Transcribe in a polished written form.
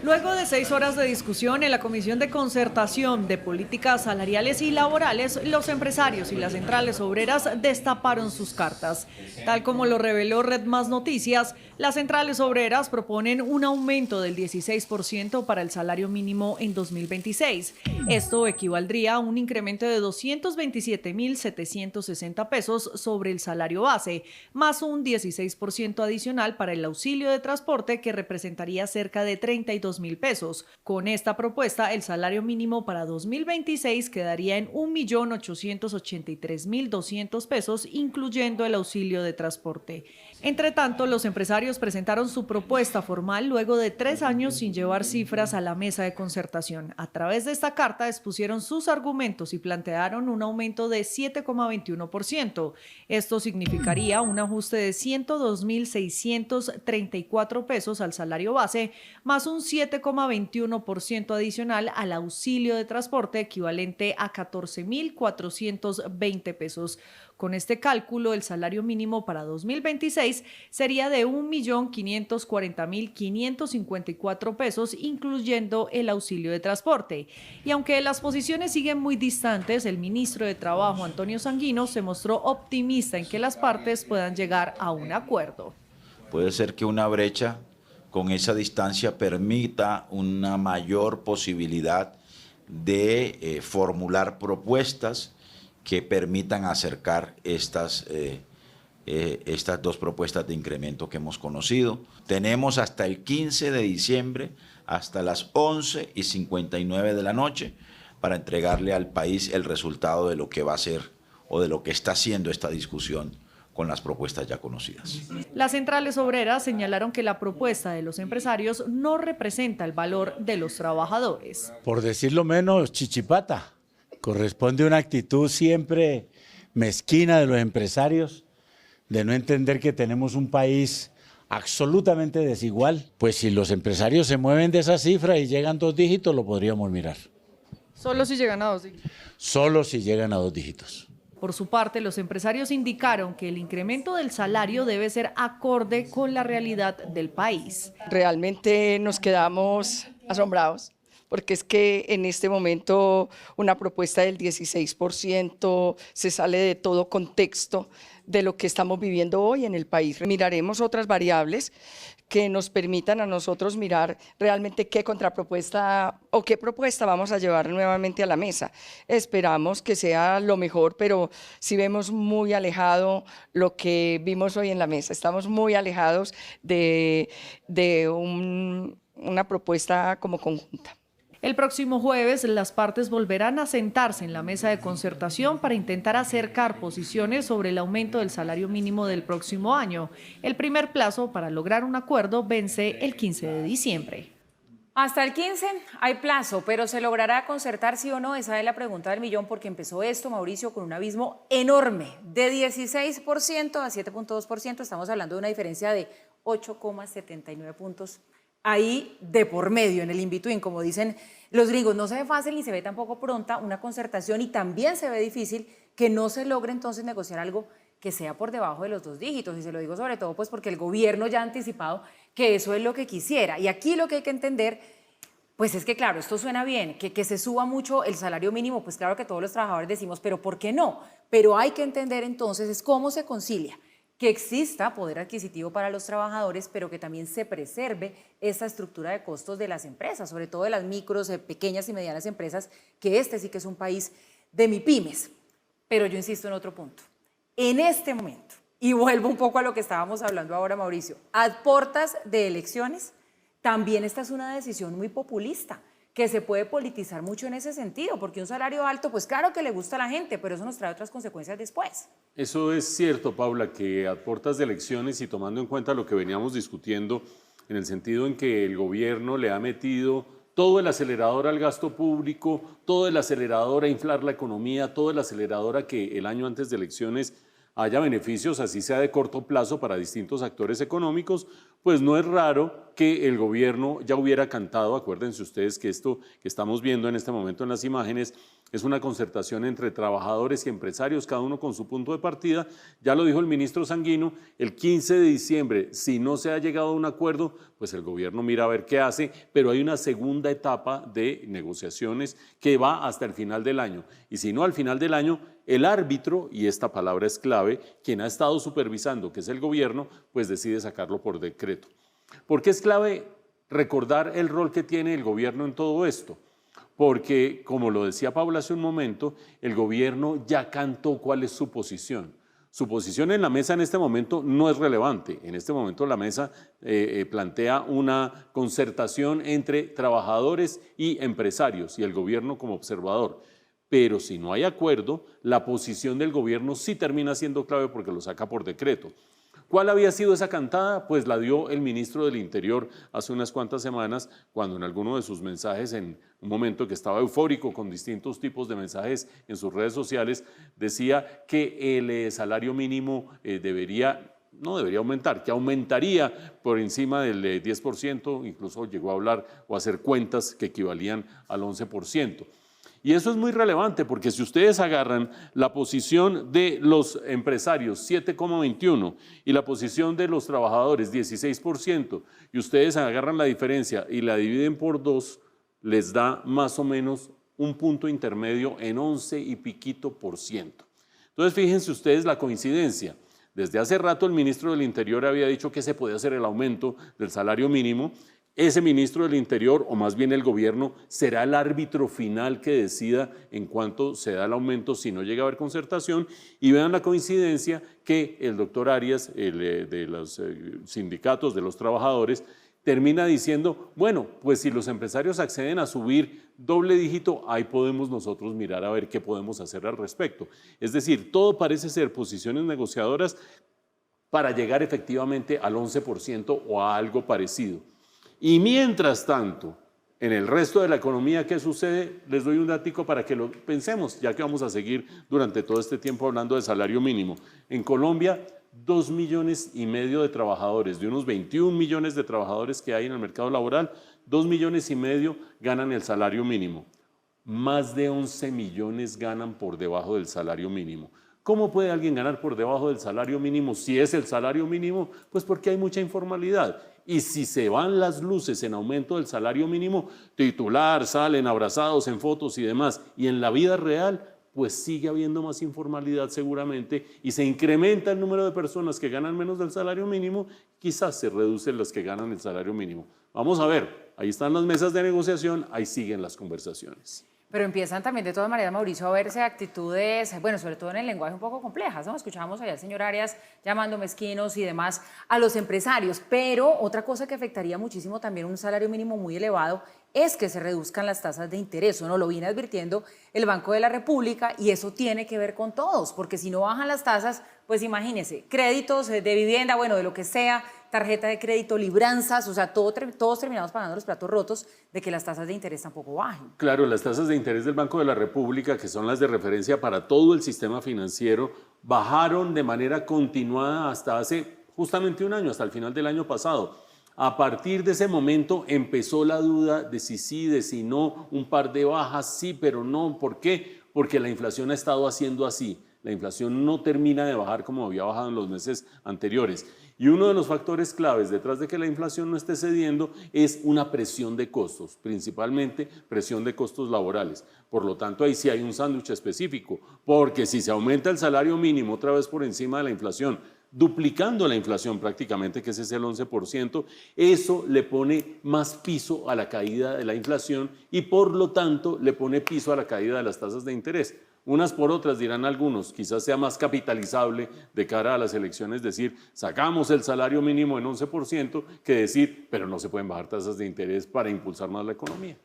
Luego de 6 horas de discusión en la Comisión de Concertación de Políticas Salariales y Laborales, los empresarios y las centrales obreras destaparon sus cartas. Tal como lo reveló Red Más Noticias, las centrales obreras proponen un aumento del 16% para el salario mínimo en 2026. Esto equivaldría a un incremento de 227.760 pesos sobre el salario base, más un 16% adicional para el auxilio de transporte, que representaría cerca de 32.000 pesos. Con esta propuesta, el salario mínimo para 2026 quedaría en 1.883.200 pesos, incluyendo el auxilio de transporte. Entre tanto, los empresarios presentaron su propuesta formal luego de 3 años sin llevar cifras a la mesa de concertación. A través de esta carta expusieron sus argumentos y plantearon un aumento de 7,21%. Esto significaría un ajuste de 102.634 pesos al salario base, más un 7,21% adicional al auxilio de transporte, equivalente a 14.420 pesos. Con este cálculo, el salario mínimo para 2026 sería de 1.540.554 pesos, incluyendo el auxilio de transporte. Y aunque las posiciones siguen muy distantes, el ministro de Trabajo, Antonio Sanguino, se mostró optimista en que las partes puedan llegar a un acuerdo. Puede ser que una brecha con esa distancia permita una mayor posibilidad de formular propuestas que permitan acercar estas dos propuestas de incremento que hemos conocido. Tenemos hasta el 15 de diciembre, hasta las 11:59 de la noche, para entregarle al país el resultado de lo que va a ser o de lo que está haciendo esta discusión con las propuestas ya conocidas. Las centrales obreras señalaron que la propuesta de los empresarios no representa el valor de los trabajadores. Por decirlo menos, chichipata. Corresponde una actitud siempre mezquina de los empresarios, de no entender que tenemos un país absolutamente desigual. Pues si los empresarios se mueven de esa cifra y llegan 2 dígitos, lo podríamos mirar. Solo si llegan a 2 dígitos. Solo si llegan a 2 dígitos. Por su parte, los empresarios indicaron que el incremento del salario debe ser acorde con la realidad del país. Realmente nos quedamos asombrados, porque es que en este momento una propuesta del 16% se sale de todo contexto de lo que estamos viviendo hoy en el país. Miraremos otras variables que nos permitan a nosotros mirar realmente qué contrapropuesta o qué propuesta vamos a llevar nuevamente a la mesa. Esperamos que sea lo mejor, pero sí vemos muy alejado lo que vimos hoy en la mesa. Estamos muy alejados de una propuesta como conjunta. El próximo jueves, las partes volverán a sentarse en la mesa de concertación para intentar acercar posiciones sobre el aumento del salario mínimo del próximo año. El primer plazo para lograr un acuerdo vence el 15 de diciembre. Hasta el 15 hay plazo, pero ¿se logrará concertar sí o no? Esa es la pregunta del millón, porque empezó esto, Mauricio, con un abismo enorme, de 16% a 7,2%. Estamos hablando de una diferencia de 8,79 puntos. Ahí de por medio, en el in-between, como dicen los gringos. No se ve fácil ni se ve tampoco pronta una concertación, y también se ve difícil que no se logre entonces negociar algo que sea por debajo de los 2 dígitos. Y se lo digo sobre todo pues porque el gobierno ya ha anticipado que eso es lo que quisiera. Y aquí lo que hay que entender pues es que claro, esto suena bien, que se suba mucho el salario mínimo, pues claro que todos los trabajadores decimos, pero ¿por qué no? Pero hay que entender entonces es cómo se concilia que exista poder adquisitivo para los trabajadores, pero que también se preserve esta estructura de costos de las empresas, sobre todo de las micros, pequeñas y medianas empresas, que este sí que es un país de MIPYMES. Pero yo insisto en otro punto. En este momento, y vuelvo un poco a lo que estábamos hablando ahora, Mauricio, a puertas de elecciones, también esta es una decisión muy populista, que se puede politizar mucho en ese sentido, porque un salario alto, pues claro que le gusta a la gente, pero eso nos trae otras consecuencias después. Eso es cierto, Paula, que a puertas de elecciones y tomando en cuenta lo que veníamos discutiendo, en el sentido en que el gobierno le ha metido todo el acelerador al gasto público, todo el acelerador a inflar la economía, todo el acelerador a que el año antes de elecciones haya beneficios, así sea de corto plazo, para distintos actores económicos, pues no es raro que el gobierno ya hubiera cantado. Acuérdense ustedes que esto que estamos viendo en este momento en las imágenes es una concertación entre trabajadores y empresarios, cada uno con su punto de partida. Ya lo dijo el ministro Sanguino, el 15 de diciembre, si no se ha llegado a un acuerdo, pues el gobierno mira a ver qué hace, pero hay una segunda etapa de negociaciones que va hasta el final del año. Y si no, al final del año, el árbitro, y esta palabra es clave, quien ha estado supervisando, que es el gobierno, pues decide sacarlo por decreto. ¿Por qué es clave recordar el rol que tiene el gobierno en todo esto? Porque, como lo decía Paula hace un momento, el gobierno ya cantó cuál es su posición. Su posición en la mesa en este momento no es relevante. En este momento la mesa plantea una concertación entre trabajadores y empresarios y el gobierno como observador. Pero si no hay acuerdo, la posición del gobierno sí termina siendo clave porque lo saca por decreto. ¿Cuál había sido esa cantada? Pues la dio el ministro del Interior hace unas cuantas semanas, cuando en alguno de sus mensajes, en un momento que estaba eufórico con distintos tipos de mensajes en sus redes sociales, decía que el salario mínimo no debería aumentar, que aumentaría por encima del 10%, incluso llegó a hablar o a hacer cuentas que equivalían al 11%. Y eso es muy relevante porque si ustedes agarran la posición de los empresarios, 7,21, y la posición de los trabajadores, 16%, y ustedes agarran la diferencia y la dividen por 2, les da más o menos un punto intermedio en 11 y piquito %. Entonces fíjense ustedes la coincidencia. Desde hace rato el ministro del Interior había dicho que se podía hacer el aumento del salario mínimo. Ese ministro del Interior, o más bien el gobierno, será el árbitro final que decida en cuánto se da el aumento si no llega a haber concertación. Y vean la coincidencia que el doctor Arias, de los sindicatos de los trabajadores, termina diciendo, bueno, pues si los empresarios acceden a subir doble dígito, ahí podemos nosotros mirar a ver qué podemos hacer al respecto. Es decir, todo parece ser posiciones negociadoras para llegar efectivamente al 11% o a algo parecido. Y mientras tanto, en el resto de la economía, ¿qué sucede? Les doy un datico para que lo pensemos, ya que vamos a seguir durante todo este tiempo hablando de salario mínimo. En Colombia, 2,5 millones de trabajadores, de unos 21 millones de trabajadores que hay en el mercado laboral, 2,5 millones ganan el salario mínimo. Más de 11 millones ganan por debajo del salario mínimo. ¿Cómo puede alguien ganar por debajo del salario mínimo si es el salario mínimo? Pues porque hay mucha informalidad. Y si se van las luces en aumento del salario mínimo, titular, salen abrazados en fotos y demás, y en la vida real, pues sigue habiendo más informalidad seguramente y se incrementa el número de personas que ganan menos del salario mínimo, quizás se reducen las que ganan el salario mínimo. Vamos a ver, ahí están las mesas de negociación, ahí siguen las conversaciones. Pero empiezan también de todas maneras, Mauricio, a verse actitudes, bueno, sobre todo en el lenguaje un poco complejas, ¿no? Escuchábamos allá al señor Arias llamando mezquinos y demás a los empresarios, pero otra cosa que afectaría muchísimo también un salario mínimo muy elevado es que se reduzcan las tasas de interés, ¿no? Lo viene advirtiendo el Banco de la República y eso tiene que ver con todos, porque si no bajan las tasas, pues imagínense, créditos de vivienda, bueno, de lo que sea, tarjeta de crédito, libranzas, o sea, todos terminamos pagando los platos rotos de que las tasas de interés tampoco bajen. Claro, las tasas de interés del Banco de la República, que son las de referencia para todo el sistema financiero, bajaron de manera continuada hasta hace justamente un año, hasta el final del año pasado. A partir de ese momento empezó la duda de si sí, de si no, un par de bajas, sí, pero no. ¿Por qué? Porque la inflación ha estado haciendo así. La inflación no termina de bajar como había bajado en los meses anteriores. Y uno de los factores claves detrás de que la inflación no esté cediendo es una presión de costos, principalmente presión de costos laborales. Por lo tanto, ahí sí hay un sándwich específico, porque si se aumenta el salario mínimo otra vez por encima de la inflación, duplicando la inflación prácticamente, que ese es el 11%, eso le pone más piso a la caída de la inflación y por lo tanto le pone piso a la caída de las tasas de interés. Unas por otras, dirán algunos, quizás sea más capitalizable de cara a las elecciones decir, sacamos el salario mínimo en 11%, que decir, pero no se pueden bajar tasas de interés para impulsar más la economía.